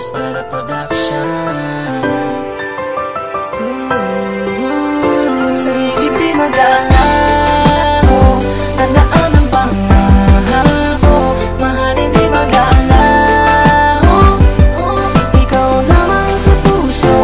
Just by the production. Sa isip di mag-aalaho, tandaan ang pangako. Mahalin di mag-aalaho, ikaw lamang sa puso.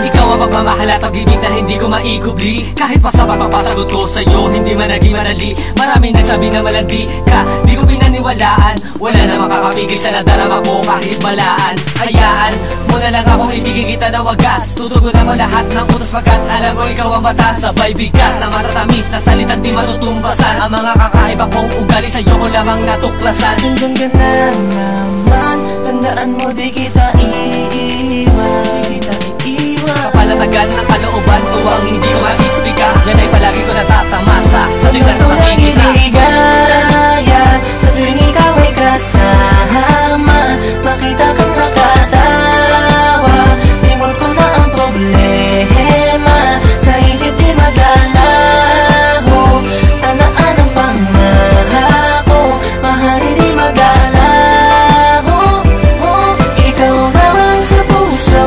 Ikaw ang pagmamahal at pag-ibig na hindi ko maikubli. Kahit pa sa pagpapasagot ko sa'yo, hindi man naging madali. Maraming nagsabi na malandi ka, di ko pinaniwalaan. Wala na makakapigil sa nadarama ko kahit balaan. Hayaan mo na lang akong ibigay kita na wagas. Tutugunan ko lahat ng utos pagkat alam mo ikaw ang batas. Sabay bigas na matatamis na salitang di matutumbasan. Ang mga kakaiba kong ugali sa'yo ko lamang natuklasan. Nandyan ka na naman, tandaan mo di kita iiwan. Kapalatagan ng kalooban ko ang hindi ko ma-isplika. Yan ay palagi ko natatamasa sa tingnan sa pakikita. Iligaya sa tuwing ikaw ay kasama, makita kang nakatawa. Limot ko na ang problema, sa isip di mag-alaho. Tandaan ang pangako, mahali di mag-alaho. Ikaw lamang sa puso.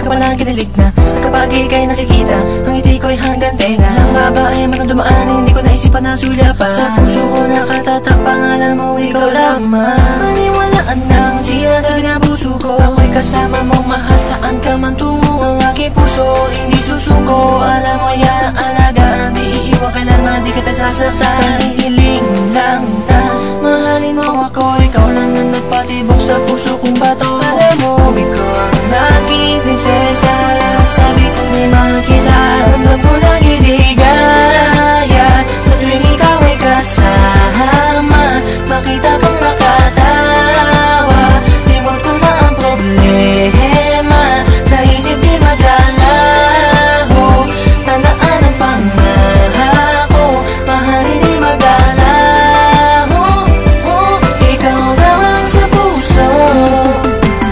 Walang kinilig na kapag ika'y nakikita, ang ngiti ko'y hanggang tenga. Ang babae man ang dumaan, hindi ko naisipan na sulapan. Sa puso ko nakatatak, pangalan mo ikaw lamang. Maniwalaan ng sinasabi ng puso ko, ako'y kasama mo, mahal saan ka man tungo. Ang aking puso, hindi susuko. Alam mo yan, alagaan, di iiwan kailanman, di kita sasaktan. Hiling lang na mahalin mo ako, ikaw lang ang nagpatibok sa puso kong bato. Alam mo, ikaw ang aking prinsesa, sabi ko may makita. Alam mo lang iligaya sa tuwing ikaw ay kasama, makita kang nakatawa. Limot ko na ang problema, sa isip di mag-alaho. Tandaan ang pangako, mahalin di mag-alaho. Ikaw lamang sa puso.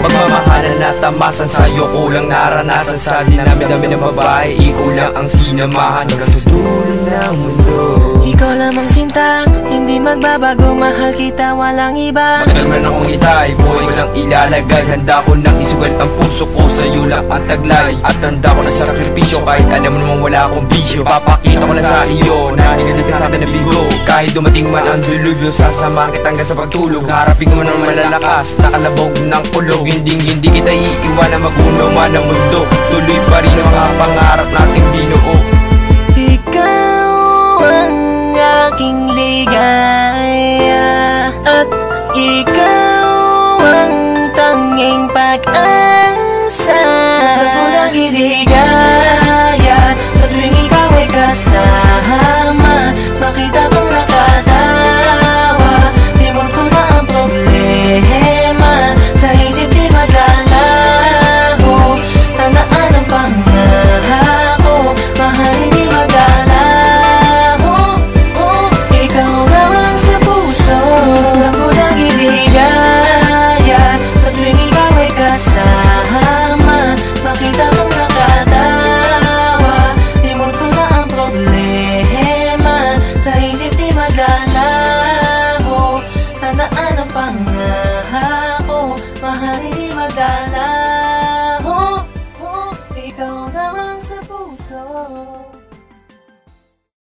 Pagmamahalan na tamasan sa'yo, kulang naranasan sa dinami-dami ng babae. Ikaw lang ang sinamahan hanggang sa dulo ng mundo. Ikaw lamang sinta, hindi magbabago, mahal kita, walang iba. Matagal man akong itay, buhay ko lang ilalagay. Handa ko nang isugal ang puso ko, sa'yo lang ang taglay. At handa ko na sakripisyo, kahit alam mo namang wala akong bisyo. Papakita ko lang sa iyo na hindi ka sa akin nabigo. Kahit dumating man ang dilubyo, sasamahan kita hanggang sa pagtulog. Harapin ko man ang malalakas, nakalabog ng kulog. Hindi kita iiwan na magunaw man ang mundo. Tuloy pa rin ang mga pangarap nating binuo.